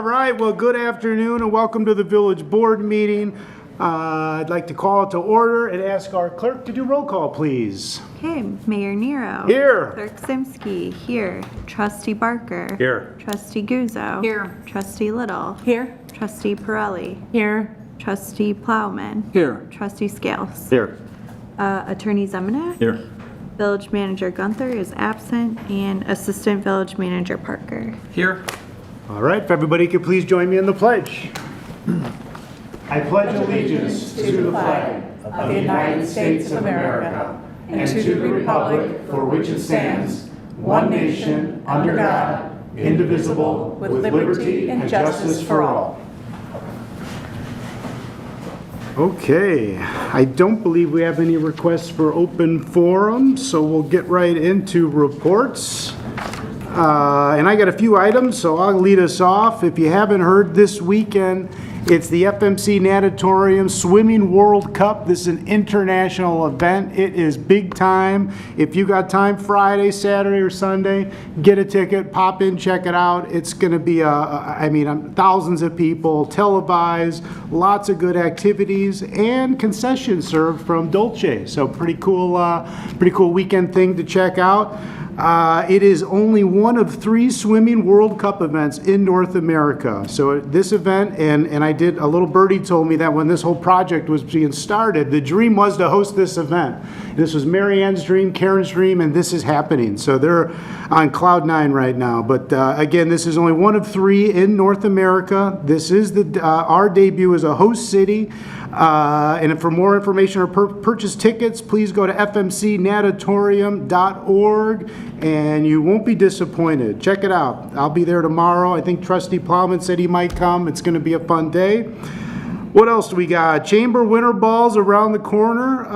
right, well, good afternoon and welcome to the Village Board meeting. I'd like to call it to order and ask our clerk to do roll call, please. Okay, Mayor Nero. Here. Clerk Simsky, here. Trustee Barker. Here. Trustee Guzzo. Here. Trustee Little. Here. Trustee Pirelli. Here. Trustee Plowman. Here. Trustee Scales. Here. Attorney Zemanek. Here. Village Manager Gunther is absent, and Assistant Village Manager Parker. Here. All right, if everybody could please join me in the pledge. I pledge allegiance to the flag of the United States of America and to the republic for which it stands, one nation, under God, indivisible, with liberty and justice for all. Okay, I don't believe we have any requests for open forum, so we'll get right into reports. And I got a few items, so I'll lead us off. If you haven't heard, this weekend, it's the FMC Natatorium Swimming World Cup. This is an international event. It is big time. If you got time Friday, Saturday, or Sunday, get a ticket, pop in, check it out. It's going to be, thousands of people, televised, lots of good activities, and concessions served from Dolce. So pretty cool weekend thing to check out. It is only one of 3 Swimming World Cup events in North America. So this event, and a little birdie told me that when this whole project was being started, the dream was to host this event. This was Mary Ann's dream, Karen's dream, and this is happening. So they're on cloud 9 right now. But again, this is only one of 3 in North America. This is our debut as a host city. And for more information or purchase tickets, please go to fmcnatatorium.org, and you won't be disappointed. Check it out. I'll be there tomorrow. I think Trustee Plowman said he might come. It's going to be a fun day. What else do we got? Chamber Winter Ball's around the corner.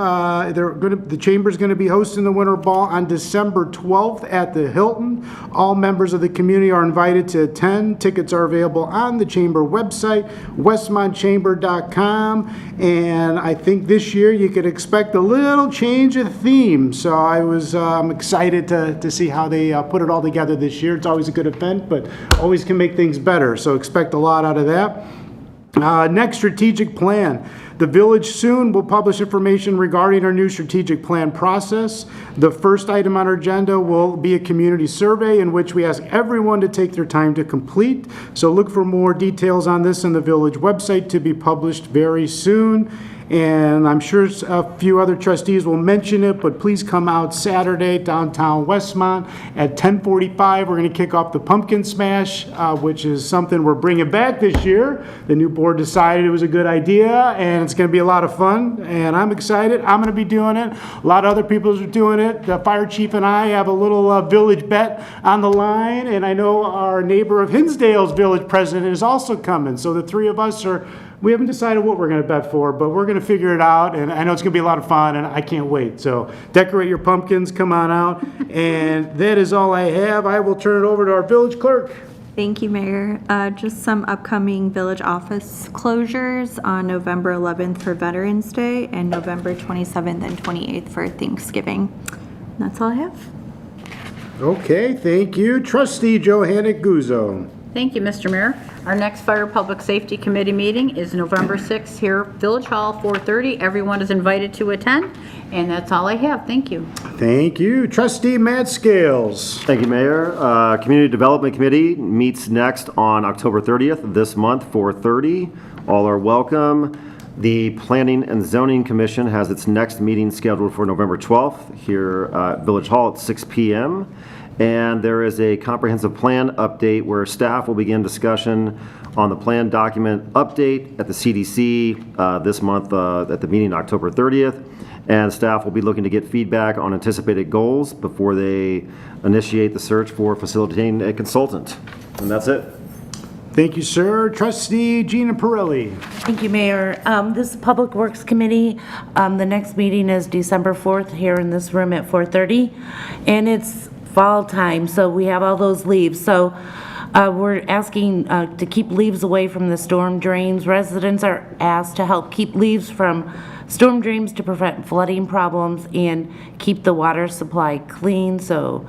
The Chamber's going to be hosting the Winter Ball on December 12th at the Hilton. All members of the community are invited to attend. Tickets are available on the Chamber website, westmontchamber.com. And I think this year you could expect a little change of theme. So I'm excited to see how they put it all together this year. It's always a good event, but always can make things better. So expect a lot out of that. Next strategic plan. The village soon will publish information regarding our new strategic plan process. The first item on our agenda will be a community survey in which we ask everyone to take their time to complete. So look for more details on this on the village website to be published very soon. And I'm sure a few other trustees will mention it, but please come out Saturday, downtown Westmont at 10:45. We're going to kick off the Pumpkin Smash, which is something we're bringing back this year. The new board decided it was a good idea, and it's going to be a lot of fun, and I'm excited. I'm going to be doing it. A lot of other people are doing it. The fire chief and I have a little village bet on the line, and I know our neighbor of Hinsdale's village president is also coming. So the 3 of us we haven't decided what we're going to bet for, but we're going to figure it out, and I know it's going to be a lot of fun, and I can't wait. So decorate your pumpkins, come on out, and that is all I have. I will turn it over to our village clerk. Thank you, Mayor. Just some upcoming village office closures on November 11th for Veterans Day and November 27th and 28th for Thanksgiving. And that's all I have. Okay, thank you. Trustee Johanna Guzzo. Thank you, Mr. Mayor. Our next Fire Public Safety Committee meeting is November 6th here, Village Hall, 4:30. Everyone is invited to attend, and that's all I have. Thank you. Thank you. Trustee Matt Scales. Thank you, Mayor. Community Development Committee meets next on October 30th this month, 4:30. All are welcome. The Planning and Zoning Commission has its next meeting scheduled for November 12th here at Village Hall at 6 p.m. And there is a comprehensive plan update where staff will begin discussion on the plan document update at the CDC this month at the meeting October 30th. And staff will be looking to get feedback on anticipated goals before they initiate the search for facilitating a consultant. And that's it. Thank you, sir. Trustee Gina Pirelli. Thank you, Mayor. This is Public Works Committee. The next meeting is December 4th here in this room at 4:30. And it's fall time, so we have all those leaves. So we're asking to keep leaves away from the storm drains. Residents are asked to help keep leaves from storm drains to prevent flooding problems and keep the water supply clean. So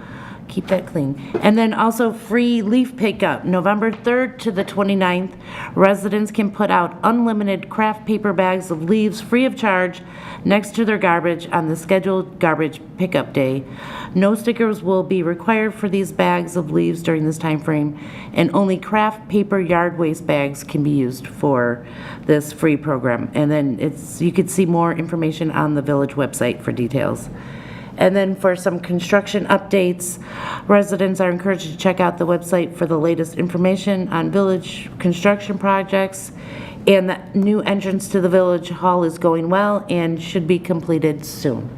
keep that clean. And then also free leaf pickup, November 3rd to the 29th. Residents can put out unlimited craft paper bags of leaves free of charge next to their garbage on the scheduled garbage pickup day. No stickers will be required for these bags of leaves during this time frame, and only craft paper yard waste bags can be used for this free program. And then you could see more information on the village website for details. And then for some construction updates, residents are encouraged to check out the website for the latest information on village construction projects. And the new entrance to the village hall is going well and should be completed soon.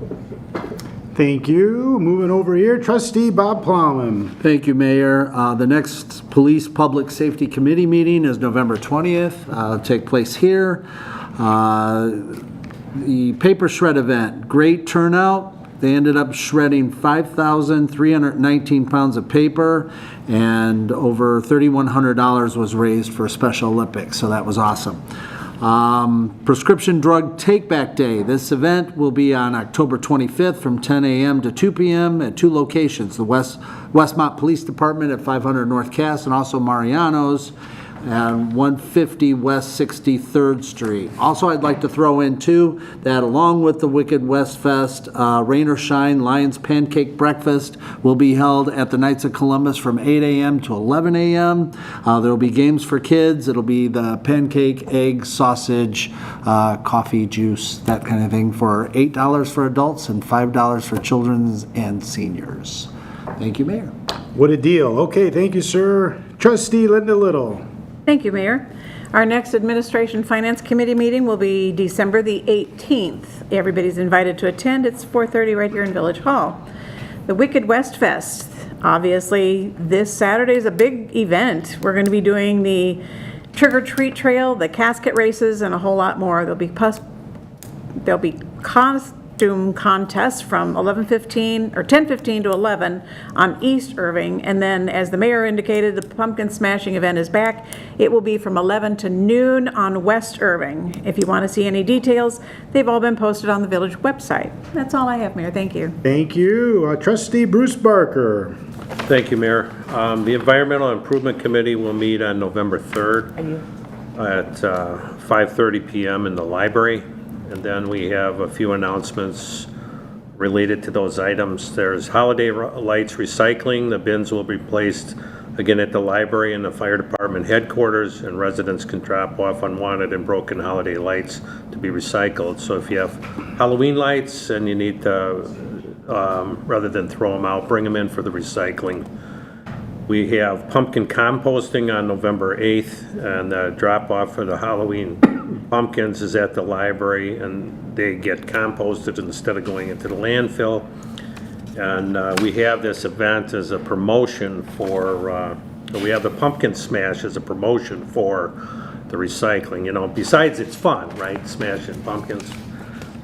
Thank you. Moving over here, Trustee Bob Plowman. Thank you, Mayor. The next Police Public Safety Committee meeting is November 20th. It'll take place here. The paper shred event, great turnout. They ended up shredding 5,319 pounds of paper, and over $3,100 was raised for Special Olympics, so that was awesome. Prescription Drug Take-Back Day. This event will be on October 25th from 10 a.m. to 2 p.m. at two locations, the Westmont Police Department at 500 North Cass and also Mariano's and 150 West 63rd Street. Also, I'd like to throw in, too, that along with the Wicked West Fest, Rain or Shine Lions Pancake Breakfast will be held at the Knights of Columbus from 8 a.m. to 11 a.m. There will be games for kids. It'll be the pancake, egg, sausage, coffee, juice, that kind of thing for $8 for adults and $5 for children and seniors. Thank you, Mayor. What a deal. Okay, thank you, sir. Trustee Linda Little. Thank you, Mayor. Our next Administration Finance Committee meeting will be December the 18th. Everybody's invited to attend. It's 4:30 right here in Village Hall. The Wicked West Fest. Obviously, this Saturday is a big event. We're going to be doing the trick-or-treat trail, the casket races, and a whole lot more. There'll be costume contests from 11:15 or 10:15 to 11 on East Irving, and then, as the mayor indicated, the pumpkin smashing event is back. It will be from 11 to noon on West Irving. If you want to see any details, they've all been posted on the village website. That's all I have, Mayor. Thank you. Thank you. Trustee Bruce Barker. Thank you, Mayor. The Environmental Improvement Committee will meet on November 3rd at 5:30 p.m. in the library. And then we have a few announcements related to those items. There's holiday lights recycling. The bins will be placed again at the library and the fire department headquarters, and residents can drop off unwanted and broken holiday lights to be recycled. So if you have Halloween lights and you need to, rather than throw them out, bring them in for the recycling. We have pumpkin composting on November 8th, and the drop-off for the Halloween pumpkins is at the library, and they get composted instead of going into the landfill. And we have this event as a promotion for, we have the pumpkin smash as a promotion for the recycling. You know, besides it's fun, right, smashing pumpkins.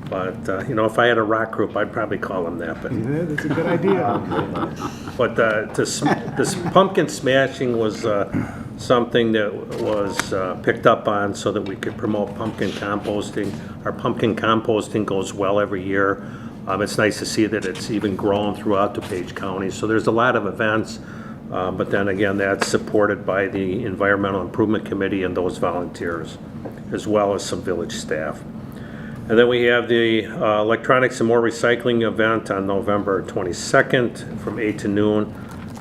But, you know, if I had a rock group, I'd probably call them that. But, Yeah, that's a good idea. but this pumpkin smashing was something that was picked up on so that we could promote pumpkin composting. Our pumpkin composting goes well every year. It's nice to see that it's even grown throughout DuPage County. So there's a lot of events, but then again, that's supported by the Environmental Improvement Committee and those volunteers, as well as some village staff. And then we have the Electronics and More Recycling event on November 22nd from 8 to noon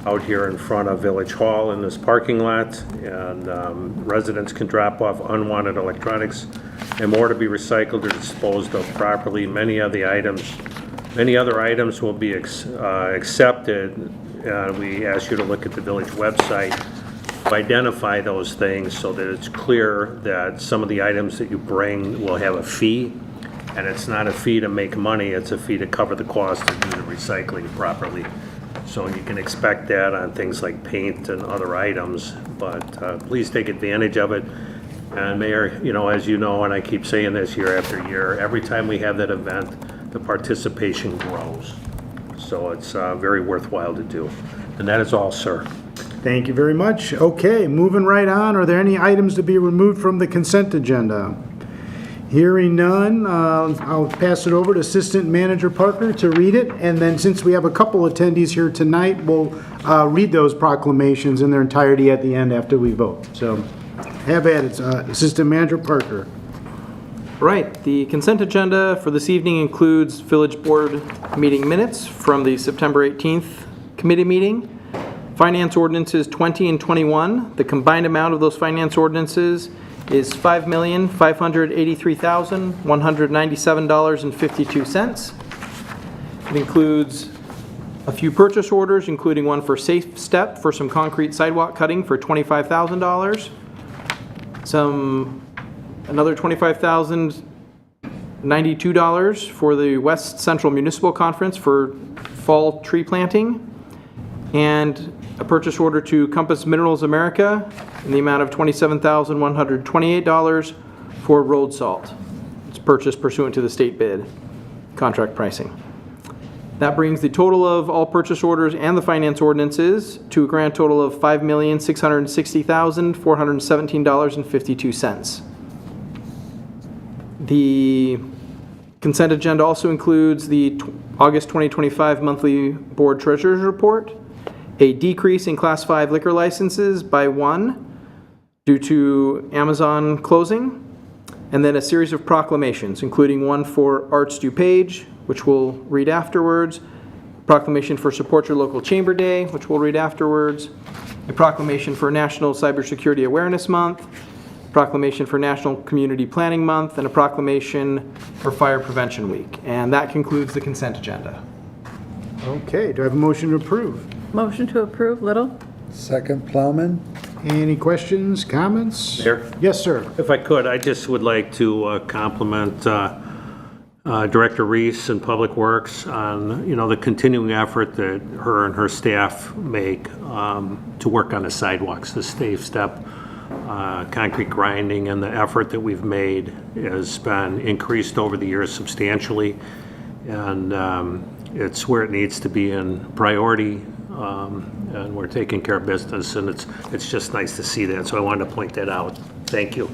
out here in front of Village Hall in this parking lot. And residents can drop off unwanted electronics and more to be recycled or disposed of properly. Many other items will be accepted. We ask you to look at the village website to identify those things so that it's clear that some of the items that you bring will have a fee. And it's not a fee to make money, it's a fee to cover the cost to do the recycling properly. So you can expect that on things like paint and other items, but please take advantage of it. And Mayor, you know, as you know, and I keep saying this year after year, every time we have that event, the participation grows. So it's very worthwhile to do. And that is all, sir. Thank you very much. Okay, moving right on. Are there any items to be removed from the consent agenda? Hearing none, I'll pass it over to Assistant Manager Parker to read it, and then since we have a couple attendees here tonight, we'll read those proclamations in their entirety at the end after we vote. So have at it, Assistant Manager Parker. Right, the consent agenda for this evening includes Village Board meeting minutes from the September 18th committee meeting, finance ordinances 20 and 21. The combined amount of those finance ordinances is $5,583,197.52. It includes a few purchase orders, including one for Safe Step for some concrete sidewalk cutting for $25,000. Another $25,092 for the West Central Municipal Conference for fall tree planting, and a purchase order to Compass Minerals America in the amount of $27,128 for road salt. It's purchased pursuant to the state bid contract pricing. That brings the total of all purchase orders and the finance ordinances to a grand total of $5,660,417.52. The consent agenda also includes the August 2025 monthly board treasurer's report, a decrease in Class 5 liquor licenses by 1 due to Amazon closing, and then a series of proclamations, including one for Arts DuPage, which we'll read afterwards, proclamation for Support Your Local Chamber Day, which we'll read afterwards, a proclamation for National Cybersecurity Awareness Month, proclamation for National Community Planning Month, and a proclamation for Fire Prevention Week. And that concludes the consent agenda. Okay, do I have a motion to approve? Motion to approve, Little? Second, Plowman. Any questions, comments? Mayor? Yes, sir. If I could, I just would like to compliment Director Reese and Public Works on, the continuing effort that her and her staff make to work on the sidewalks, the Safe Step, concrete grinding, and the effort that we've made has been increased over the years substantially, and it's where it needs to be in priority, and we're taking care of business, and it's just nice to see that, so I wanted to point that out. Thank you.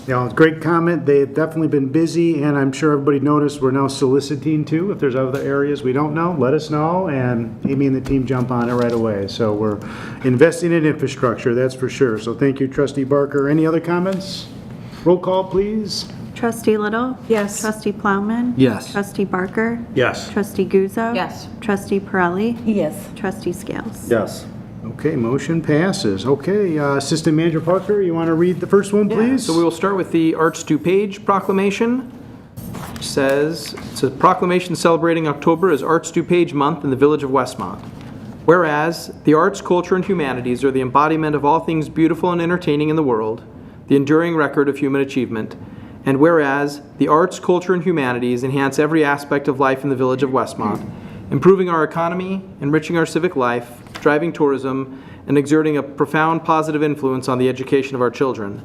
Yeah, it's a great comment. They've definitely been busy, and I'm sure everybody noticed we're now soliciting too. If there's other areas we don't know, let us know, and Amy and the team jump on it right away. So we're investing in infrastructure, that's for sure. So thank you, Trustee Barker. Any other comments? Roll call, please. Trustee Little? Yes. Trustee Plowman? Yes. Trustee Barker? Yes. Trustee Guzzo? Yes. Trustee Pirelli? Yes. Trustee Scales? Yes. Okay, motion passes. Okay, Assistant Manager Parker, you want to read the first one, please? So we will start with the Arts DuPage proclamation. It says, it's a proclamation celebrating October as Arts DuPage Month in the Village of Westmont. Whereas the arts, culture, and humanities are the embodiment of all things beautiful and entertaining in the world, the enduring record of human achievement. And whereas the arts, culture, and humanities enhance every aspect of life in the Village of Westmont, improving our economy, enriching our civic life, driving tourism, and exerting a profound positive influence on the education of our children.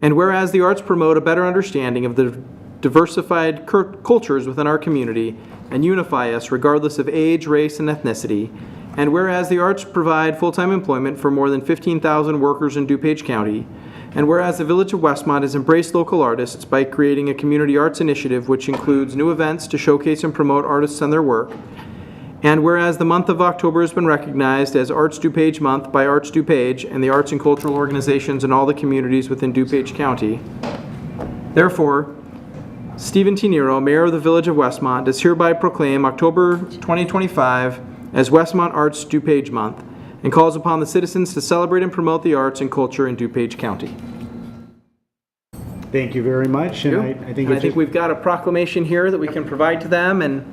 And whereas the arts promote a better understanding of the diversified cultures within our community and unify us regardless of age, race, and ethnicity. And whereas the arts provide full-time employment for more than 15,000 workers in DuPage County. And whereas the Village of Westmont has embraced local artists by creating a community arts initiative which includes new events to showcase and promote artists and their work. And whereas the month of October has been recognized as Arts DuPage Month by Arts DuPage and the arts and cultural organizations in all the communities within DuPage County. Therefore, Stephen T. Nero, Mayor of the Village of Westmont, does hereby proclaim October 2025 as Westmont Arts DuPage Month and calls upon the citizens to celebrate and promote the arts and culture in DuPage County. Thank you very much. And I think, I think we've got a proclamation here that we can provide to them, and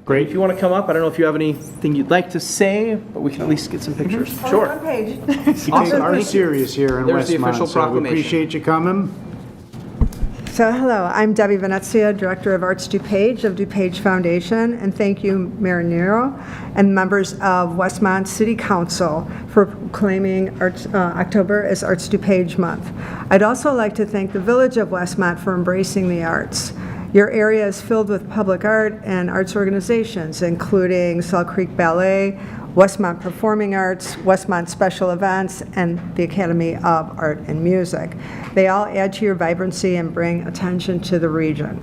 Great. If you want to come up, I don't know if you have anything you'd like to say, but we can at least get some pictures. Sure. we take art serious here in There's the Westmont, official so we proclamation. appreciate you coming. So hello, I'm Debbie Venezia, Director of Arts DuPage of DuPage Foundation, and thank you, Mayor Nero, and members of Westmont City Council for proclaiming October as Arts DuPage Month. I'd also like to thank the Village of Westmont for embracing the arts. Your area is filled with public art and arts organizations, including Salt Creek Ballet, Westmont Performing Arts, Westmont Special Events, and the Academy of Art and Music. They all add to your vibrancy and bring attention to the region.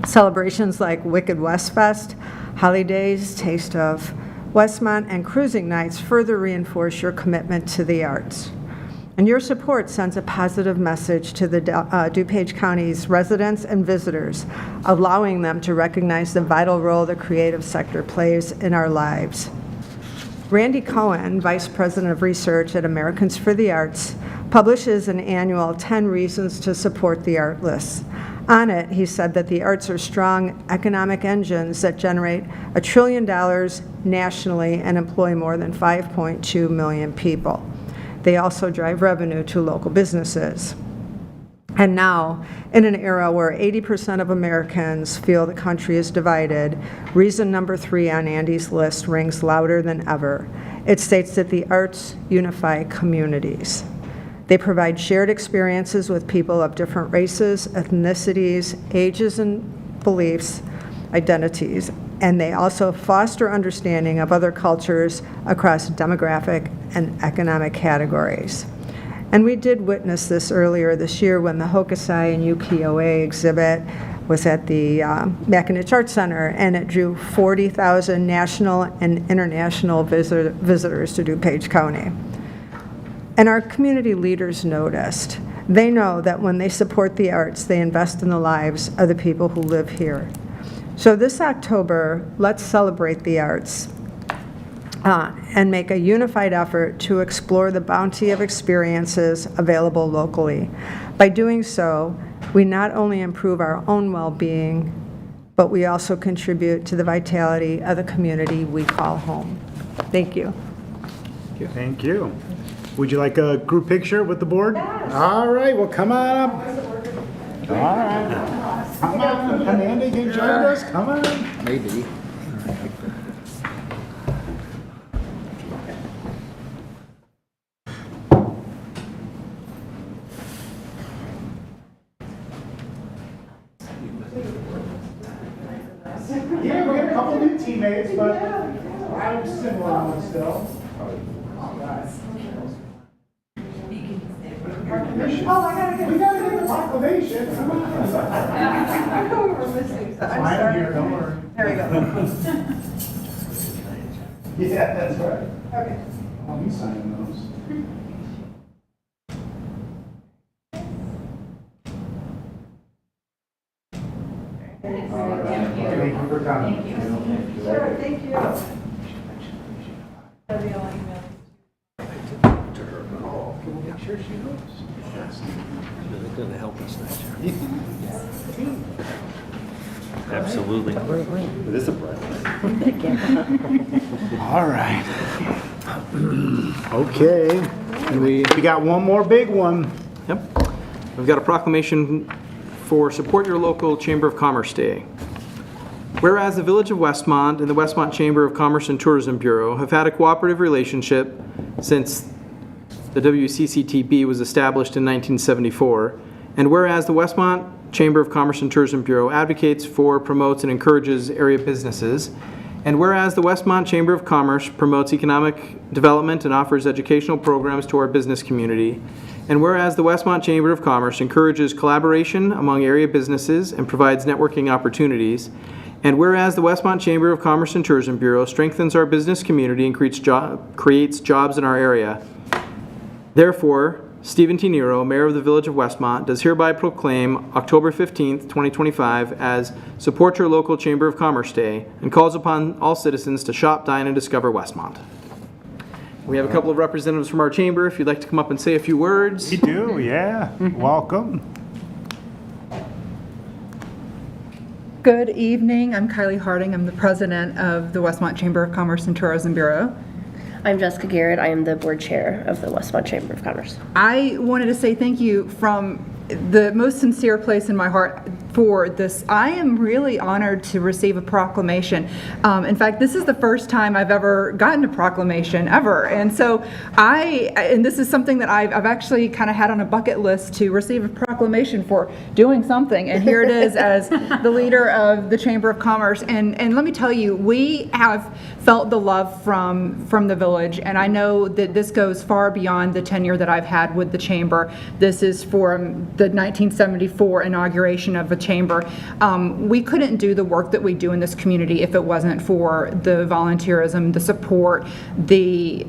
Celebrations like Wicked West Fest, Holidays, Taste of Westmont, and Cruising Nights further reinforce your commitment to the arts. And your support sends a positive message to the DuPage County's residents and visitors, allowing them to recognize the vital role the creative sector plays in our lives. Randy Cohen, Vice President of Research at Americans for the Arts, publishes an annual 10 Reasons to Support the Art list. On it, he said that the arts are strong economic engines that generate $1 trillion nationally and employ more than 5.2 million people. They also drive revenue to local businesses. And now, in an era where 80% of Americans feel the country is divided, reason number 3 on Andy's list rings louder than ever. It states that the arts unify communities. They provide shared experiences with people of different races, ethnicities, ages and beliefs, identities, and they also foster understanding of other cultures across demographic and economic categories. And we did witness this earlier this year when the Hokusai and Ukiyo-e exhibit was at the Mackinac Arts Center, and it drew 40,000 national and international visitors to DuPage County. And our community leaders noticed. They know that when they support the arts, they invest in the lives of the people who live here. So this October, let's celebrate the arts and make a unified effort to explore the bounty of experiences available locally. By doing so, we not only improve our own well-being, but we also contribute to the vitality of the community we call home. Thank you. Thank you. Would you like a group picture with the board? Yes. All right, well, come on up. All right. Come on, Amanda, you join us? Come on. Maybe. Yeah, we got a couple new teammates, but I'm similar ones still. Oh, we gotta get the proclamation. Come on. I know we were missing. I'm here, don't worry. There we go. Yeah, that's right. Okay. I'll be signing those. All right. Thank you for coming. Sure, thank you. Can we make sure she knows? They're going to help us next year. Absolutely. It is a bright. All right. Okay. And we got one more big one. Yep. We've got a proclamation for Support Your Local Chamber of Commerce Day. Whereas the Village of Westmont and the Westmont Chamber of Commerce and Tourism Bureau have had a cooperative relationship since the WCCTB was established in 1974, and whereas the Westmont Chamber of Commerce and Tourism Bureau advocates for, promotes, and encourages area businesses, and whereas the Westmont Chamber of Commerce promotes economic development and offers educational programs to our business community, and whereas the Westmont Chamber of Commerce encourages collaboration among area businesses and provides networking opportunities, and whereas the Westmont Chamber of Commerce and Tourism Bureau strengthens our business community and creates jobs in our area, therefore, Stephen T. Nero, Mayor of the Village of Westmont, does hereby proclaim October 15th, 2025 as Support Your Local Chamber of Commerce Day and calls upon all citizens to shop, dine, and discover Westmont. We have a couple of representatives from our chamber. If you'd like to come up and say a few words. We do, yeah. Welcome. Good evening. I'm Kylie Harding. I'm the president of the Westmont Chamber of Commerce and Tourism Bureau. I'm Jessica Garrett. I am the board chair of the Westmont Chamber of Commerce. I wanted to say thank you from the most sincere place in my heart for this. I am really honored to receive a proclamation. In fact, this is the first time I've ever gotten a proclamation ever. And so and this is something that I've actually kind of had on a bucket list to receive a proclamation for doing something. And here it is as the leader of the Chamber of Commerce. And let me tell you, we have felt the love from the village. And I know that this goes far beyond the tenure that I've had with the Chamber. This is from the 1974 inauguration of a chamber. We couldn't do the work that we do in this community if it wasn't for the volunteerism, the support, the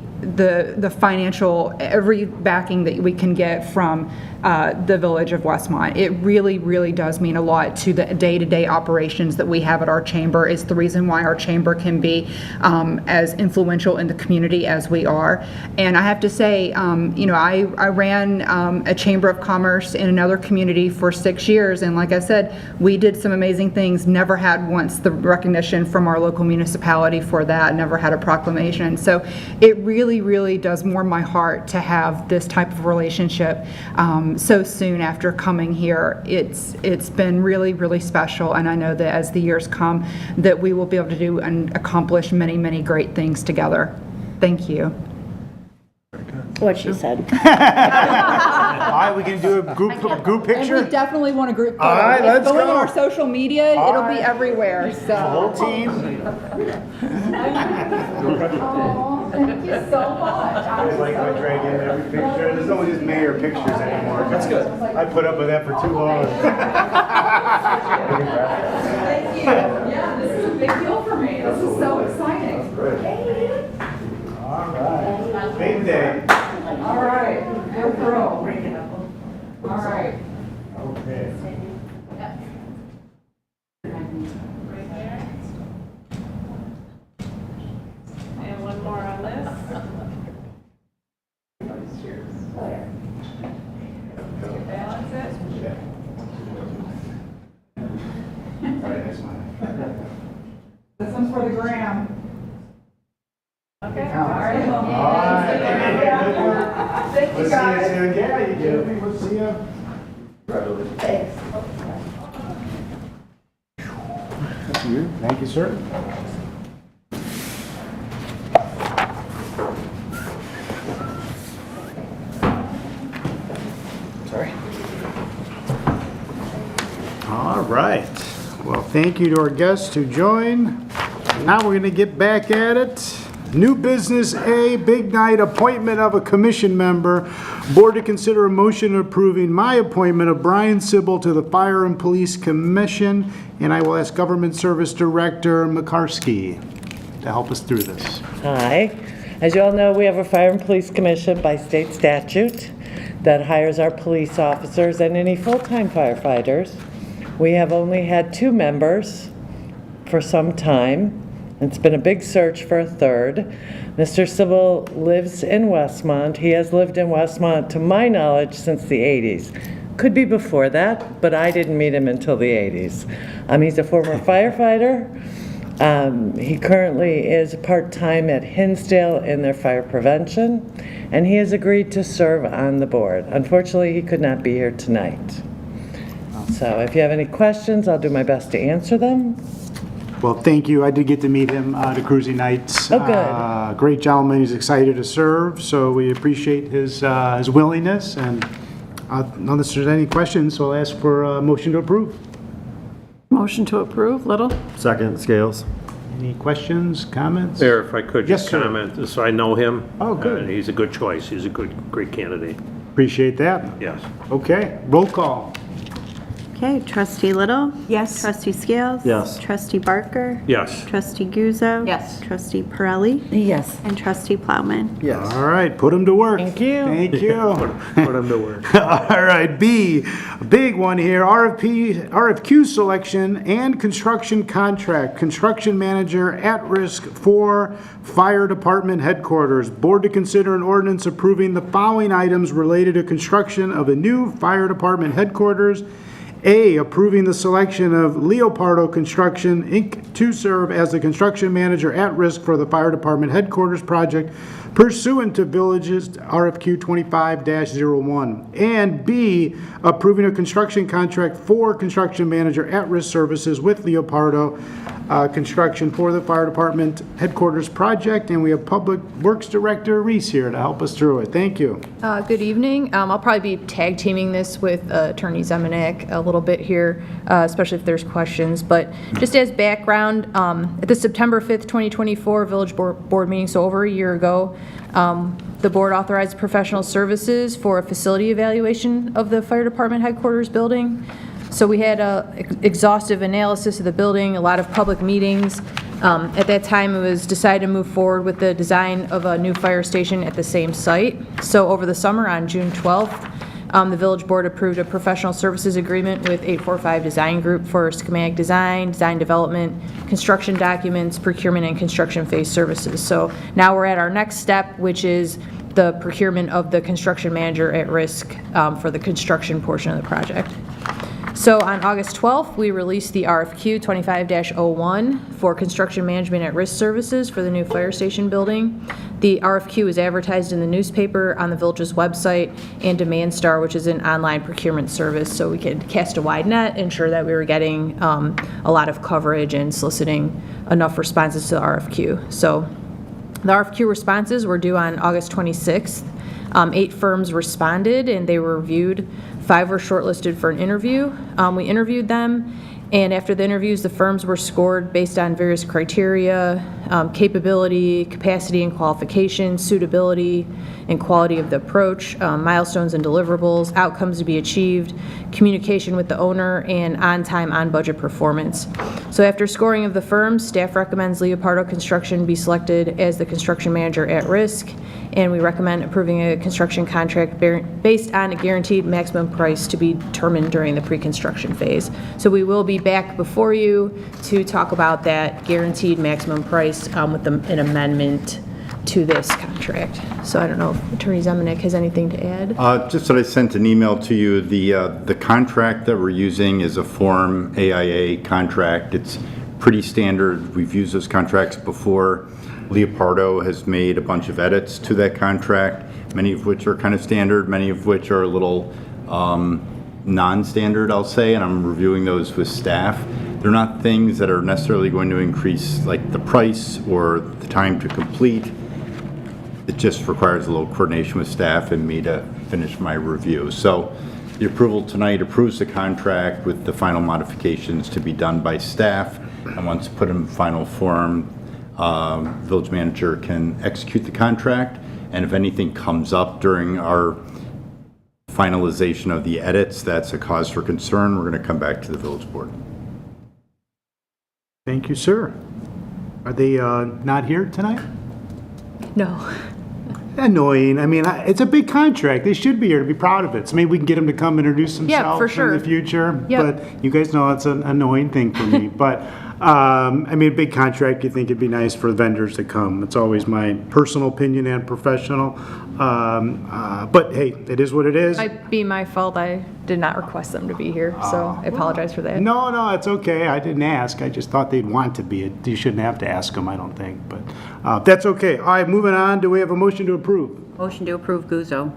financial, every backing that we can get from the village of Westmont. It really, really does mean a lot to the day-to-day operations that we have at our chamber. It's the reason why our chamber can be as influential in the community as we are. And I have to say, I ran a Chamber of Commerce in another community for 6 years, and like I said, we did some amazing things, never had once the recognition from our local municipality for that, never had a proclamation. So it really, really does warm my heart to have this type of relationship so soon after coming here. It's been really, really special, and I know that as the years come that we will be able to do and accomplish many, many great things together. Thank you. What she said. All right, we can do a group And picture? we definitely want a group photo. All right, let's It's going go. on our social media. All It'll right. be everywhere. The whole So. team? Oh, thank you so much. I like I drag in every picture. There's no just mayor pictures anymore. That's good. I put up with that for too long. Thank you. Yeah, this is a big deal for me. This is so exciting. All right. Big day. All right, go pro. All right. Okay. And one more on this. Balance it. This one's for the gram. Okay. All right. Thank you, We'll see you guys. soon. Yeah, you do. We'll see you. That's you. Thank you, sir. Sorry. All right. Well, thank you to our guests who joined. Now we're going to get back at it. New business A, big night, appointment of a commission member. Board to consider a motion approving my appointment of Brian Sybil to the Fire and Police Commission, and I will ask Government Service Director McCarskey to help us through this. Hi. As you all know, we have a Fire and Police Commission by state statute that hires our police officers and any full-time firefighters. We have only had 2 members for some time. It's been a big search for a third. Mr. Sybil lives in Westmont. He has lived in Westmont, to my knowledge, since the 80s. Could be before that, but I didn't meet him until the 80s. He's a former firefighter. He currently is part-time at Hinsdale in their fire prevention, and he has agreed to serve on the board. Unfortunately, he could not be here tonight. So if you have any questions, I'll do my best to answer them. Well, thank you. I did get to meet him at a cruising nights. Oh, good. Great gentleman. He's excited to serve, so we appreciate his willingness. And unless there's any questions, so I'll ask for a motion to approve. Motion to approve, Little? Second, Scales. Any questions, comments? Mayor, if I could Yes, just sir. comment, so I know him. Oh, good. And he's a good choice. He's a great candidate. Appreciate that. Yes. Okay, roll call. Okay, Trustee Little? Yes. Trustee Scales? Yes. Trustee Barker? Yes. Trustee Guzzo? Yes. Trustee Pirelli? Yes. And Trustee Plowman? Yes. All right, put him to work. Thank you. Thank you. Put him to work. All right, B, big one here, RFQ selection and construction contract, construction manager at risk for fire department headquarters. Board to consider an ordinance approving the following items related to construction of a new fire department headquarters. A, approving the selection of Leopardo Construction, Inc. to serve as the construction manager at risk for the fire department headquarters project pursuant to Village's RFQ 25-01. And B, approving a construction contract for construction manager at-risk services with Leopardo Construction for the Fire Department Headquarters project. And we have Public Works Director Reese here to help us through it. Thank you. Good evening. I'll probably be tag teaming this with Attorney Zemanek a little bit here, especially if there's questions. But just as background, at the September 5th, 2024 Village Board meeting, so over a year ago, the board authorized professional services for a facility evaluation of the Fire Department Headquarters building. So we had an exhaustive analysis of the building, a lot of public meetings. At that time, it was decided to move forward with the design of a new fire station at the same site. So over the summer, on June 12th, the Village Board approved a professional services agreement with 845 Design Group for schematic design, design development, construction documents, procurement, and construction phase services. So now we're at our next step, which is the procurement of the construction manager at risk for the construction portion of the project. So on August 12th, we released the RFQ 25-01 for construction management at risk services for the new fire station building. The RFQ was advertised in the newspaper, on the Village's website, and Demand Star, which is an online procurement service, so we could cast a wide net, ensure that we were getting a lot of coverage and soliciting enough responses to the RFQ. So the RFQ responses were due on August 26th. 8 firms responded and they were reviewed. 5 were shortlisted for an interview. We interviewed them, and after the interviews, the firms were scored based on various criteria: capability, capacity and qualification, suitability and quality of the approach, milestones and deliverables, outcomes to be achieved, communication with the owner, and on-time, on-budget performance. So after scoring of the firms, staff recommends Leopardo Construction be selected as the construction manager at risk, and we recommend approving a construction contract based on a guaranteed maximum price to be determined during the pre-construction phase. So we will be back before you to talk about that guaranteed maximum price with an amendment to this contract. So I don't know if Attorney Zemanek has anything to add. Just that I sent an email to you. The contract that we're using is a Form AIA contract. It's pretty standard. We've used those contracts before. Leopardo has made a bunch of edits to that contract, many of which are kind of standard, many of which are a little non-standard, I'll say, and I'm reviewing those with staff. They're not things that are necessarily going to increase like the price or the time to complete. It just requires a little coordination with staff and me to finish my review. So the approval tonight approves the contract with the final modifications to be done by staff, and once put in final form, village manager can execute the contract, and if anything comes up during our finalization of the edits that's a cause for concern, we're going to come back to the village board. Thank you, sir. Are they not here tonight? No. Annoying. I mean, it's a big contract. They should be here to be proud of it. So maybe we can get them to come introduce themselves Yeah, for sure. in the future. Yep. But you guys know it's an annoying thing for me. But I mean, a big contract, you think it'd be nice for vendors to come. It's always my personal opinion and professional. But hey, it is what it is. Might be my fault. I did not request them to be here, so I apologize for that. No, it's okay. I didn't ask. I just thought they'd want to be. You shouldn't have to ask them, I don't think. But that's okay. All right, moving on. Do we have a motion to approve? Motion to approve Guzzo.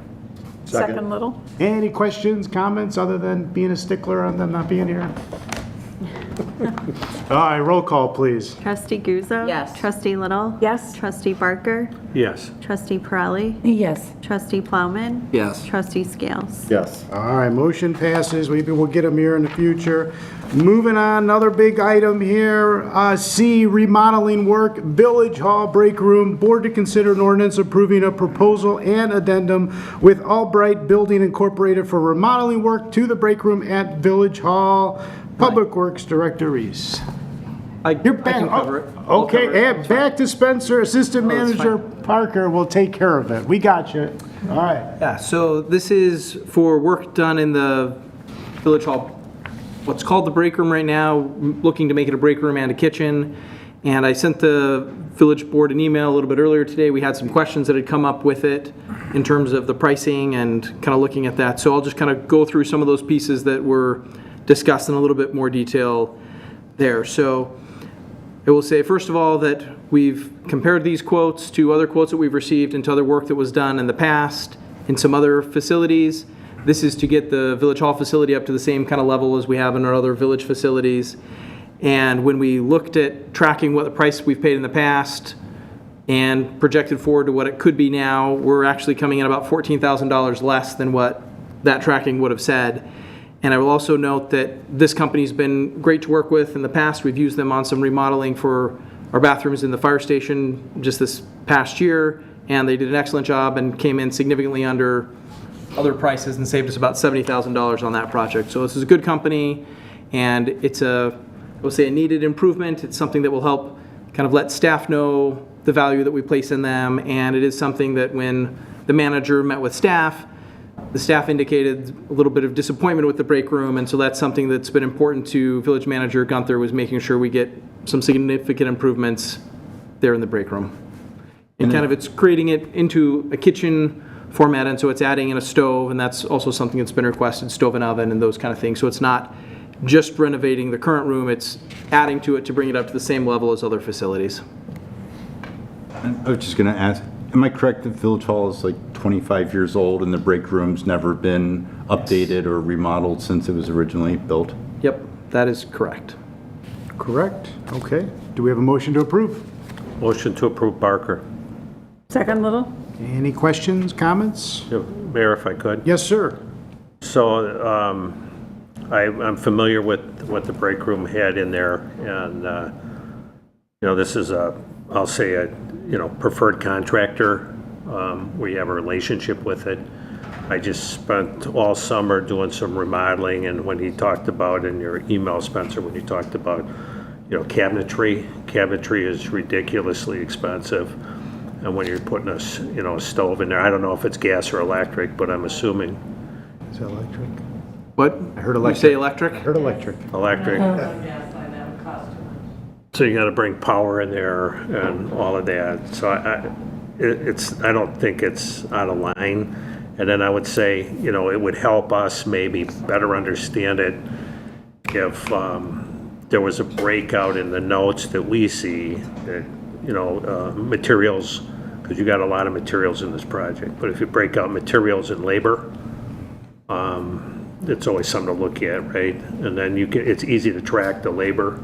Second Little. Any questions, comments, other than being a stickler on them not being here? All right, roll call, please. Trustee Guzzo? Yes. Trustee Little? Yes. Trustee Barker? Yes. Trustee Pirelli? Yes. Trustee Plowman? Yes. Trustee Scales? Yes. All right, motion passes. Maybe we'll get them here in the future. Moving on, another big item here. C, remodeling work, Village Hall Break Room. Board to consider an ordinance approving a proposal and addendum with Albright Building Incorporated for remodeling work to the break room at Village Hall. Public Works Director Reese. You're back. I can cover it. I'll Okay, cover it. and back to Spencer, Assistant that's Manager Parker will take care of it. We got you. All right. Yeah, so this is for work done in the Village Hall, what's called the break room right now, looking to make it a break room and a kitchen. And I sent the Village Board an email a little bit earlier today. We had some questions that had come up with it in terms of the pricing and kind of looking at that. So I'll just kind of go through some of those pieces that were discussed in a little bit more detail there. So I will say, first of all, that we've compared these quotes to other quotes that we've received and to other work that was done in the past in some other facilities. This is to get the Village Hall facility up to the same kind of level as we have in our other village facilities. And when we looked at tracking what the price we've paid in the past and projected forward to what it could be now, we're actually coming in about $14,000 less than what that tracking would have said. And I will also note that this company's been great to work with in the past. We've used them on some remodeling for our bathrooms in the fire station just this past year, and they did an excellent job and came in significantly under other prices and saved us about $70,000 on that project. So this is a good company, and it's I will say a needed improvement. It's something that will help kind of let staff know the value that we place in them, and it is something that when the manager met with staff, the staff indicated a little bit of disappointment with the break room, and so that's something that's been important to Village Manager Gunther, was making sure we get some significant improvements there in the break room. And kind of it's creating it into a kitchen format, and so it's adding in a stove, and that's also something that's been requested, stove and oven and those kind of things. So it's not just renovating the current room, it's adding to it to bring it up to the same level as other facilities. I was just going to ask, am I correct that Village Hall is like 25 years old and the break room's never been updated or remodeled since it was originally built? Yep, that is correct. Correct. Okay. Do we have a motion to approve? Motion to approve Barker. Second, Little? Any questions, comments? Yeah, Mayor, if I could. Yes, sir. So I'm familiar with what the break room had in there, and this is I'll say a preferred contractor. We have a relationship with it. I just spent all summer doing some remodeling, and when he talked about in your email, Spencer, when you talked about cabinetry is ridiculously expensive. And when you're putting a stove in there, I don't know if it's gas or electric, but I'm assuming Is it electric? What? I heard You electric. say electric? I heard electric. electric. So you got to bring power in there and all of that. So I don't think it's out of line. And then I would say, it would help us maybe better understand it if there was a breakout in the notes that we see that, materials, because you got a lot of materials in this project. But if you break out materials and labor, it's always something to look at, right? And then it's easy to track the labor.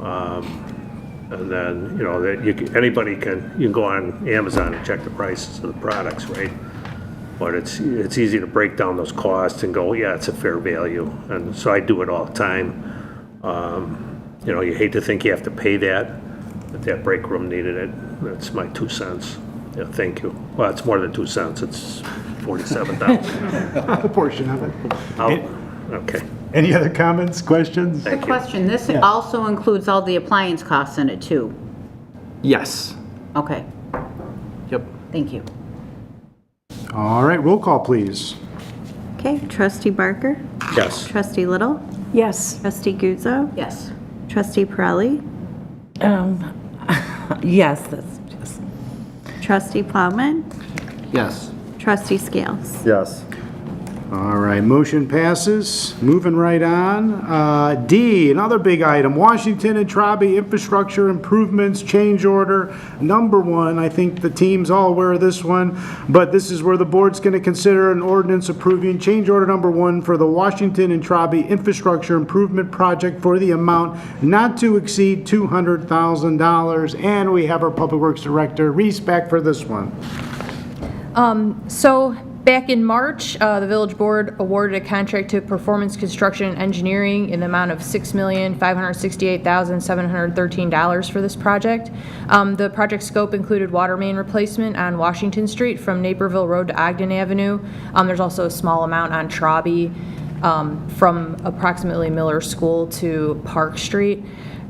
And then, anybody you can go on Amazon and check the prices of the products, right? But it's easy to break down those costs and go, yeah, it's a fair value. And so I do it all the time. You hate to think you have to pay that, but that break room needed it. That's my 2 cents. Yeah, thank you. Well, it's more than 2 cents. It's $47,000. A portion of it. Okay. Any other comments, questions? Thank Quick you. question, this also includes all the appliance costs in it too? Yes. Okay, Yep. thank you. All right, roll call, please. Okay, Trustee Barker? Yes. Trustee Little? Yes. Trustee Guzzo? Yes. Trustee Pirelli? Yes, that's just. Trustee Plowman? Yes. Trustee Scales? Yes. All right, motion passes. Moving right on. D, another big item, Washington and Traube infrastructure improvements, change order number 1. I think the team's all aware of this one, but this is where the board's going to consider an ordinance approving change order number 1 for the Washington and Traube infrastructure improvement project for the amount not to exceed $200,000. And we have our Public Works Director, Reese, back for this one. So back in March, the village board awarded a contract to Performance Construction and Engineering in the amount of $6,568,713 for this project. The project scope included water main replacement on Washington Street from Naperville Road to Ogden Avenue. There's also a small amount on Traube from approximately Miller School to Park Street.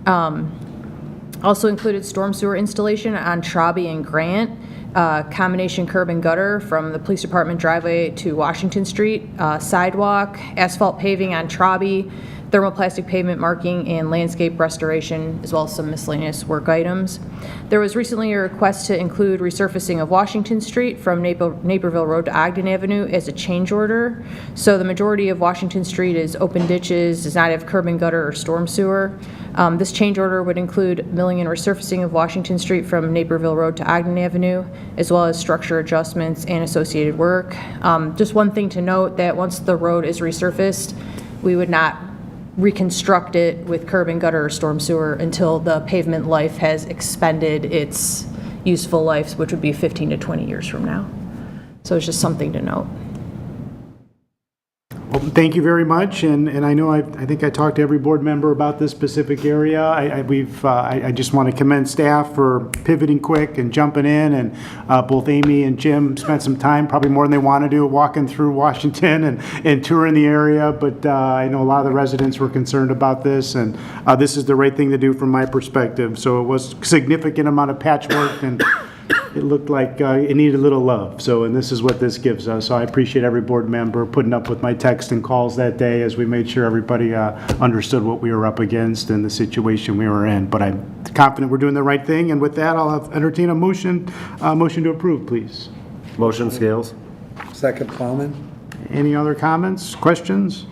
Also included storm sewer installation on Traube and Grant. Combination curb and gutter from the police department driveway to Washington Street, sidewalk, asphalt paving on Traube, thermoplastic pavement marking, and landscape restoration, as well as some miscellaneous work items. There was recently a request to include resurfacing of Washington Street from Naperville Road to Ogden Avenue as a change order. So the majority of Washington Street is open ditches, does not have curb and gutter or storm sewer. This change order would include milling and resurfacing of Washington Street from Naperville Road to Ogden Avenue, as well as structure adjustments and associated work. Just one thing to note, that once the road is resurfaced, we would not reconstruct it with curb and gutter or storm sewer until the pavement life has expended its useful life, which would be 15 to 20 years from now. So it's just something to note. Well, thank you very much, and I know I think I talked to every board member about this specific area. I just want to commend staff for pivoting quick and jumping in, and both Amy and Jim spent some time, probably more than they want to do, walking through Washington and touring the area, but I know a lot of the residents were concerned about this, and this is the right thing to do from my perspective. So it was a significant amount of patchwork, and it looked like it needed a little love. So, and this is what this gives us. So I appreciate every board member putting up with my texts and calls that day as we made sure everybody understood what we were up against and the situation we were in. But I'm confident we're doing the right thing. And with that, I'll entertain a motion to approve, please. Motion, Scales? Second, Plowman. Any other comments, questions?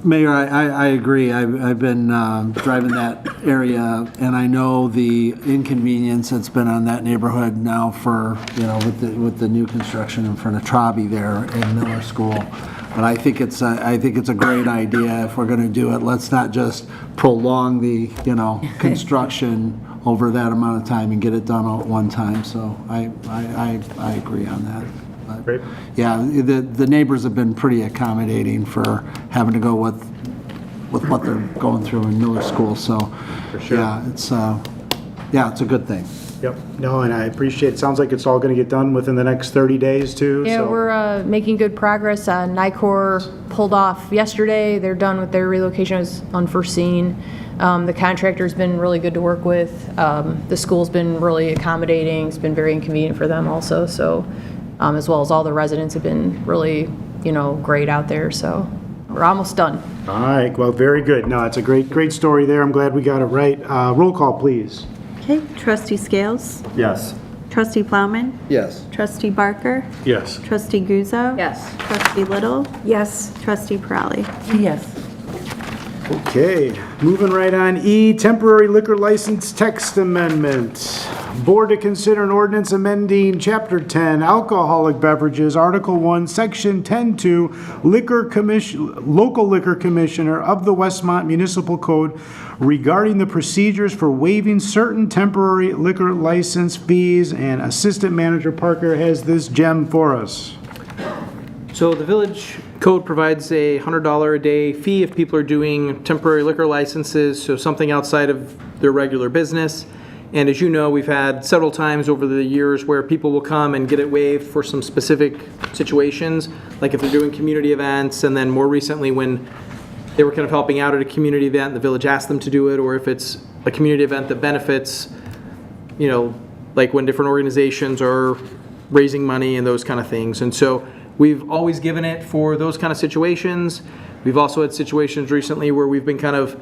Mayor, I agree. I've been driving that area, and I know the inconvenience that's been on that neighborhood now for, with the new construction in front of Traube there in Miller School. But I think it's a great idea. If we're going to do it, let's not just prolong the, construction over that amount of time and get it done all at one time. So I agree on that. Great. Yeah, the neighbors have been pretty accommodating for having to go with what they're going through in Miller School. So, For sure. yeah, it's a good thing. Yep. No, and I appreciate it. Sounds like it's all going to get done within the next 30 days, too. Yeah, so. we're making good progress. NICOR pulled off yesterday. They're done with their relocation. It was unforeseen. The contractor's been really good to work with. The school's been really accommodating. It's been very inconvenient for them also. So, as well as all the residents have been really, great out there. So we're almost done. All right. Well, very good. No, it's a great story there. I'm glad we got it right. Roll call, please. Okay, Trustee Scales? Yes. Trustee Plowman? Yes. Trustee Barker? Yes. Trustee Guzzo? Yes. Trustee Little? Yes. Trustee Perali? Yes. Okay, moving right on. E, temporary liquor license text amendment. Board to consider an ordinance amending Chapter 10, alcoholic beverages, Article 1, Section 10-2, local liquor commissioner of the Westmont Municipal Code regarding the procedures for waiving certain temporary liquor license fees, and Assistant Manager Parker has this gem for us. So the village code provides a $100 a day fee if people are doing temporary liquor licenses, so something outside of their regular business. And as you know, we've had several times over the years where people will come and get it waived for some specific situations, like if they're doing community events, and then more recently when they were kind of helping out at a community event, the village asked them to do it, or if it's a community event that benefits, like when different organizations are raising money and those kind of things. And so we've always given it for those kind of situations. We've also had situations recently where we've been kind of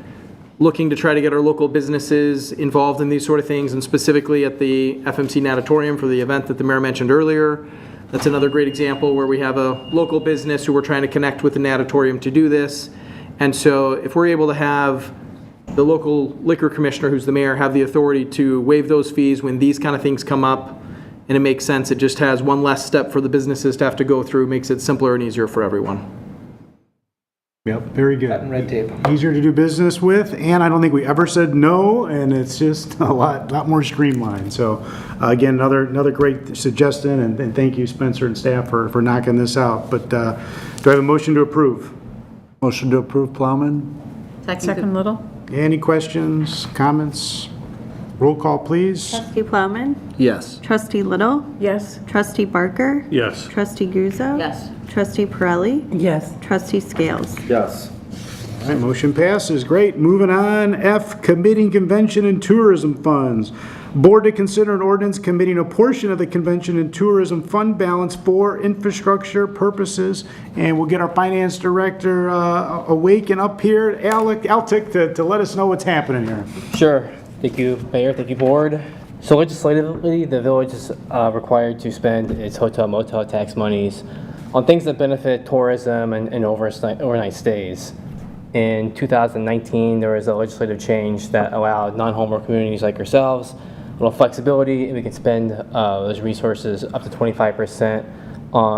looking to try to get our local businesses involved in these sort of things, and specifically at the FMC Natatorium for the event that the mayor mentioned earlier. That's another great example where we have a local business who we're trying to connect with the Natatorium to do this. And so if we're able to have the local liquor commissioner, who's the mayor, have the authority to waive those fees when these kind of things come up, and it makes sense, it just has one less step for the businesses to have to go through, makes it simpler and easier for everyone. Yep, very good. Cutting red tape. Easier to do business with, and I don't think we ever said no, and it's just a lot more streamlined. So, again, another great suggestion, and thank you, Spencer and staff, for knocking this out. But do I have a motion to approve? Motion to approve, Plowman? Second, Little? Any questions, comments? Roll call, please. Trustee Plowman? Yes. Trustee Little? Yes. Trustee Barker? Yes. Trustee Guzzo? Yes. Trustee Perali? Yes. Trustee Scales? Yes. All right, motion passes. Great. Moving on. F, committing convention and tourism funds. Board to consider an ordinance committing a portion of the Convention and Tourism Fund balance for infrastructure purposes. And we'll get our Finance Director awake and up here, Alec Altic, to let us know what's happening here. Sure. Thank you, Mayor. Thank you, Board. So legislatively, the village is required to spend its hotel motel tax monies on things that benefit tourism and overnight stays. In 2019, there was a legislative change that allowed non-homeowner communities like yourselves a little flexibility, and we can spend those resources up to 25%.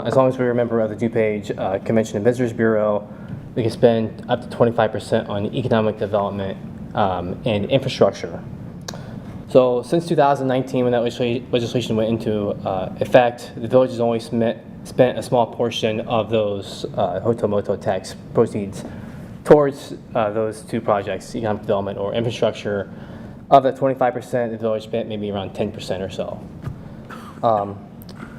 As long as we're a member of the DuPage Convention and Visitors Bureau, we can spend up to 25% on economic development and infrastructure. So since 2019, when that legislation went into effect, the village has only spent a small portion of those hotel motel tax proceeds towards those two projects, economic development or infrastructure. Of that 25%, the village spent maybe around 10% or so.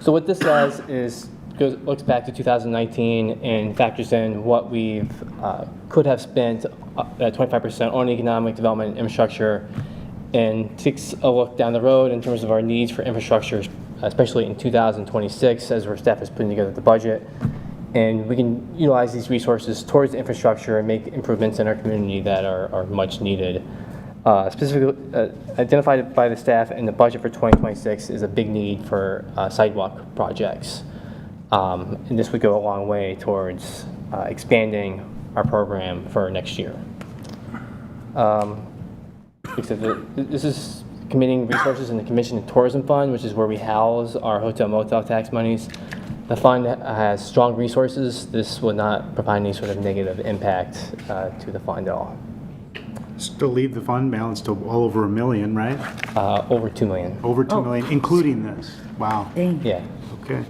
So what this does is looks back to 2019 and factors in what we could have spent at 25% on economic development and infrastructure, and takes a look down the road in terms of our needs for infrastructure, especially in 2026 as our staff is putting together the budget. And we can utilize these resources towards infrastructure and make improvements in our community that are much needed. Specifically identified by the staff in the budget for 2026 is a big need for sidewalk projects. And this would go a long way towards expanding our program for next year. This is committing resources in the Commission and Tourism Fund, which is where we house our hotel motel tax monies. The fund has strong resources. This will not provide any sort of negative impact to the fund at all. Still leave the fund balance to all over $1 million, right? Over $2 million. Over $2 million, including this. Wow. Yeah. Okay.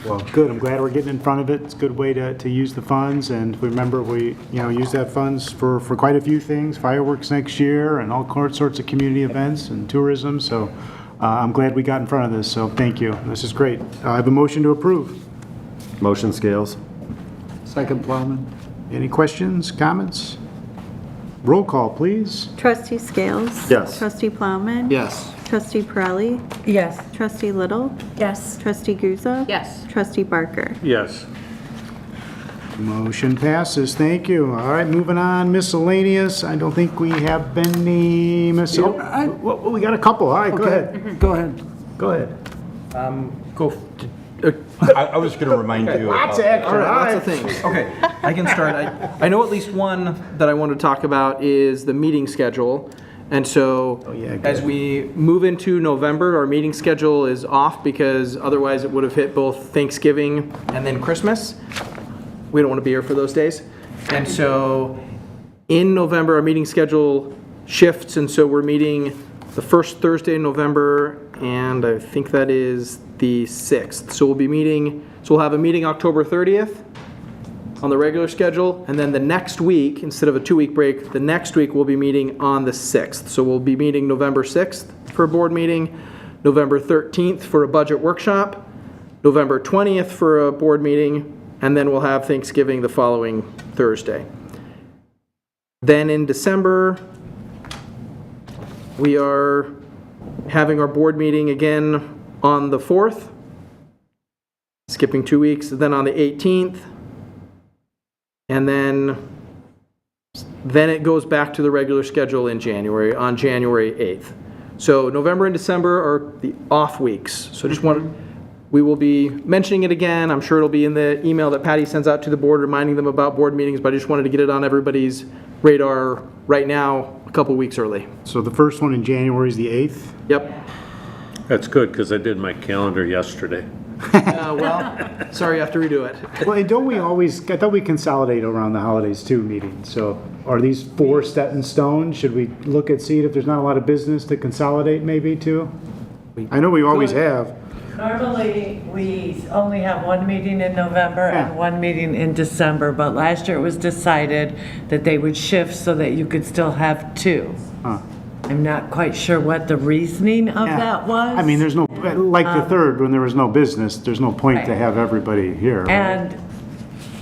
Well, good. I'm glad we're getting in front of it. It's a good way to use the funds. And remember, we use that funds for quite a few things, fireworks next year and all sorts of community events and tourism. So I'm glad we got in front of this. So thank you. This is great. I have a motion to approve. Motion, Scales. Second, Plowman. Any questions, comments? Roll call, please. Trustee Scales? Yes. Trustee Plowman? Yes. Trustee Pirelli? Yes. Trustee Little? Yes. Trustee Guzzo? Yes. Trustee Barker? Yes. Motion passes. Thank you. All right, moving on. Miscellaneous. I don't think we have any we got a couple. All right, go ahead. Go ahead. Go ahead. I was going to remind you. Lots of about- action. All right, lots of things. Okay, I can start. I know at least one that I want to talk about is the meeting schedule. And so, as we move into November, our meeting schedule is off because otherwise it would have hit both Thanksgiving and then Christmas. We don't want to be here for those days. And so, in November, our meeting schedule shifts, and so we're meeting the first Thursday in November, and I think that is the 6th. So we'll have a meeting October 30th on the regular schedule, and then the next week, instead of a 2-week break, the next week we'll be meeting on the 6th. So we'll be meeting November 6th for a board meeting, November 13th for a budget workshop, November 20th for a board meeting, and then we'll have Thanksgiving the following Thursday. Then in December, we are having our board meeting again on the 4th, skipping 2 weeks, then on the 18th, and then it goes back to the regular schedule in January, on January 8th. So November and December are the off weeks. So we will be mentioning it again. I'm sure it'll be in the email that Patty sends out to the board reminding them about board meetings, but I just wanted to get it on everybody's radar right now, a couple weeks early. So the first one in January is the 8th? Yep. That's good, because I did my calendar yesterday. Well, sorry, you have to redo it. Well, and don't we always, I thought we consolidate around the holidays too, meetings. So are these 4 set in stone? Should we look at, see if there's not a lot of business to consolidate maybe too? I know we always have. Normally, we only have one meeting in November and one meeting in December, but last year it was decided that they would shift so that you could still have 2. I'm not quite sure what the reasoning of that was. I mean, there's no, like the 3rd, when there was no business, there's no point to have everybody here. Right? And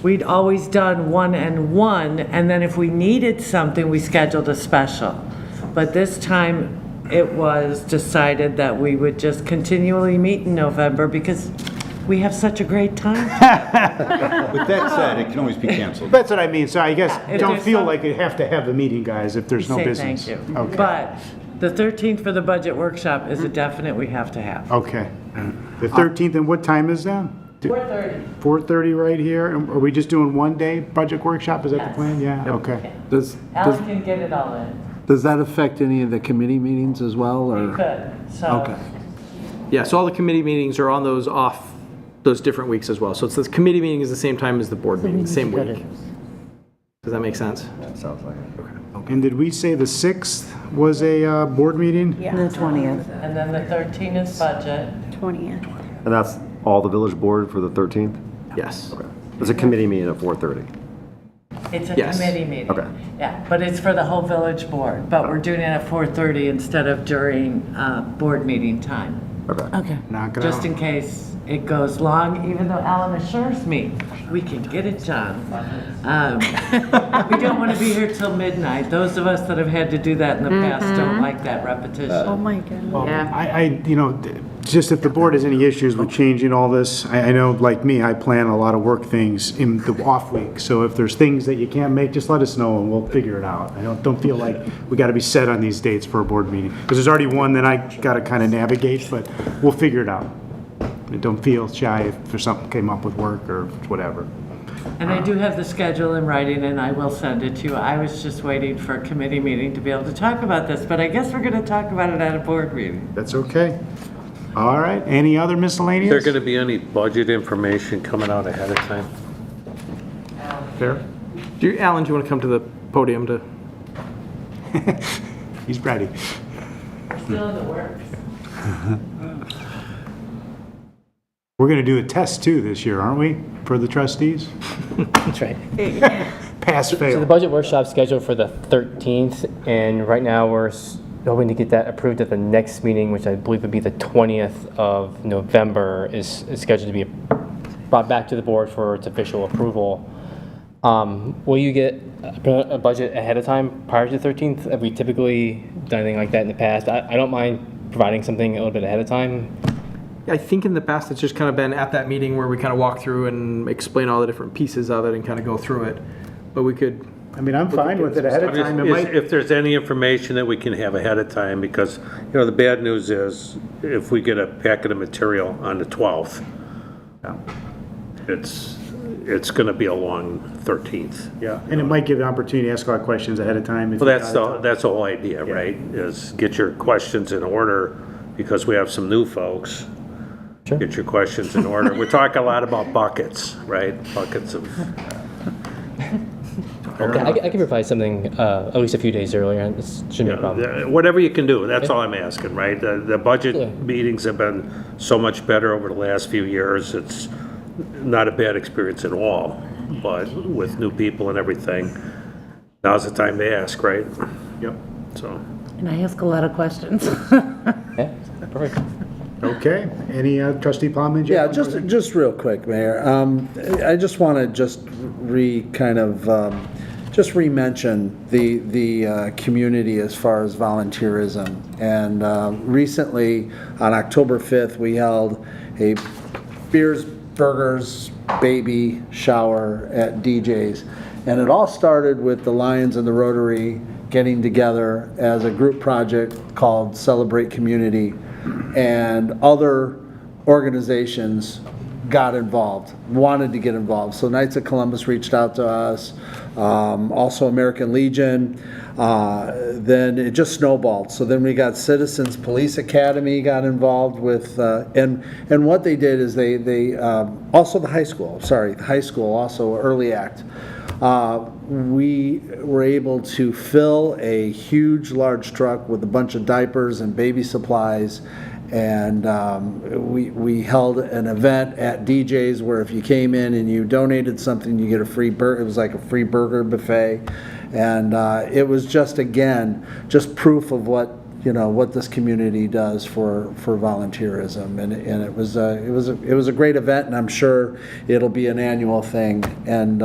we'd always done 1 and 1, and then if we needed something, we scheduled a special. But this time, it was decided that we would just continually meet in November because we have such a great time. With that said, it can always be canceled. That's what I mean, so I guess if don't there's feel some- like you have to have the meeting, guys, if there's no Say business. thank you. Okay. But the 13th for the budget workshop is a definite we have to have. Okay. The 13th, and what time is that? 4:30. 4:30 right here, and are we just doing one day budget workshop, is that the Yes. plan? Yeah, okay. Alan can get it all in. Does that affect any of the committee meetings as well, or? Good, so. Okay. Yeah, so all the committee meetings are on those different weeks as well. So it's the committee meeting is the same time as the board meeting, same week. Does that make sense? Sounds like it. Okay. And did we say the 6th was a board meeting? The 20th. And then the 13th is budget. 20th. And that's all the village board for the 13th? Yes. Okay. It's a committee meeting at 4:30. It's a Yes. committee meeting. Okay. Yeah, but it's for the whole village board, but we're doing it at 4:30 instead of during board meeting time. Okay. Okay. Knock it Just out. in case it goes long, even though Alan assures me, we can get it done. We don't want to be here till midnight. Those of us that have had to do that in the past don't like that repetition. Oh my goodness. Well, you know, just if the board has any issues with changing all this, I know, like me, I plan a lot of work things in the off week. So if there's things that you can't make, just let us know and we'll figure it out. I don't feel like we got to be set on these dates for a board meeting. Because there's already one that I got to kind of navigate, but we'll figure it out. And don't feel shy if something came up with work or whatever. And I do have the schedule in writing, and I will send it to you. I was just waiting for a committee meeting to be able to talk about this, but I guess we're going to talk about it at a board meeting. That's okay. All right, any other miscellaneous? Is there going to be any budget information coming out ahead of time? Fair? Alan, do you want to come to the podium to? He's ready. Still in the works. We're going to do a test too this year, aren't we, for the trustees? That's right. Pass, So the fail. budget workshop scheduled for the 13th, and right now we're hoping to get that approved at the next meeting, which I believe would be the 20th of November, is scheduled to be brought back to the board for its official approval. Will you get a budget ahead of time prior to the 13th? Have we typically done anything like that in the past? I don't mind providing something a little bit ahead of time. I think in the past, it's just kind of been at that meeting where we kind of walk through and explain all the different pieces of it and kind of go through it. But we could, I mean, I'm fine with it ahead of time. It might, If there's any information that we can have ahead of time, because, you know, the bad news is if we get a packet of material on the 12th, it's going to be a long 13th. yeah, and it might give you an opportunity to ask a lot of questions ahead of time. if Well, you got it. that's the whole idea, right? Is get your questions in order, because we have some new folks. Sure. Get your questions in order. We're talking a lot about buckets, right? Buckets of, Okay, I can provide something at least a few days earlier. This shouldn't be a problem. whatever you can do, that's all I'm asking, right? The budget Yeah. meetings have been so much better over the last few years. It's not a bad experience at all, but with new people and everything, now's the time to ask, right? Yep. So. And I ask a lot of questions. Yeah, perfect. Okay, any trustee Plowman? Yeah, just real quick, Mayor. I just want to just re-mention the community as far as volunteerism. And recently, on October 5th, we held a Beers, Burgers, Baby shower at DJ's. And it all started with the Lions and the Rotary getting together as a group project called Celebrate Community. And other organizations got involved, wanted to get involved. So Knights of Columbus reached out to us, also American Legion. Then it just snowballed. So then we got Citizens Police Academy got involved with, and what they did is they also the high school also Early Act. We were able to fill a huge, large truck with a bunch of diapers and baby supplies, and we held an event at DJ's where if you came in and you donated something, you get a free burger. It was like a free burger buffet, and it was just proof of what this community does for volunteerism, and it was a great event, and I'm sure it'll be an annual thing. And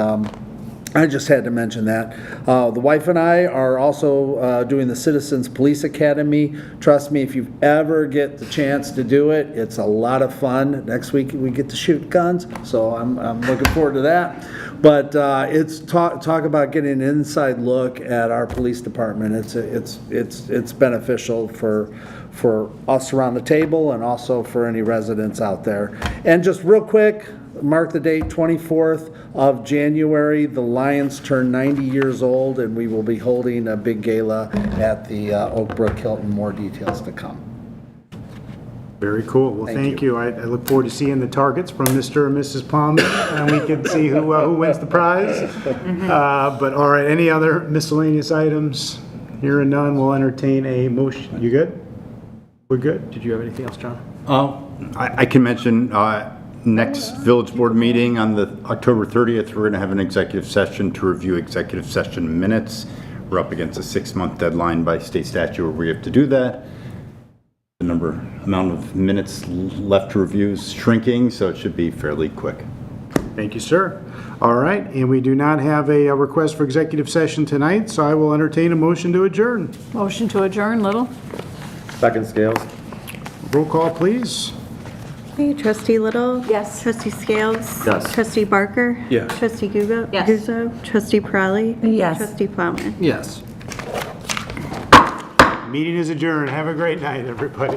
I just had to mention that. The wife and I are also doing the Citizens Police Academy. Trust me, if you ever get the chance to do it, it's a lot of fun. Next week we get to shoot guns, so I'm looking forward to that. But it's talk about getting an inside look at our police department. It's beneficial for us around the table and also for any residents out there. And just real quick, mark the date, 24th of January. The Lions turn 90 years old, and we will be holding a big gala at the Oak Brook Hilton. More details to come. Very cool. Well, thank you. I look forward to seeing the targets from Mr. and Mrs. Palmer, and we can see who wins the prize. But all right, any other miscellaneous items? Hearing none, we'll entertain a motion. You good? We're good? Did you have anything else, John? I can mention, next village board meeting on the October 30th, we're going to have an executive session to review executive session minutes. We're up against a 6-month deadline by state statute where we have to do that. The amount of minutes left to review is shrinking, so it should be fairly quick. Thank you, sir. All right, and we do not have a request for executive session tonight, so I will entertain a motion to adjourn. Motion to adjourn, Little? Second, Scales. Roll call, please. Okay, Trustee Little? Yes. Trustee Scales? Yes. Trustee Barker? Yes. Trustee Guzzo? Yes. Guzzo? Trustee Prawley? Yes. Trustee Plowman? Yes. Meeting is adjourned. Have a great night, everybody.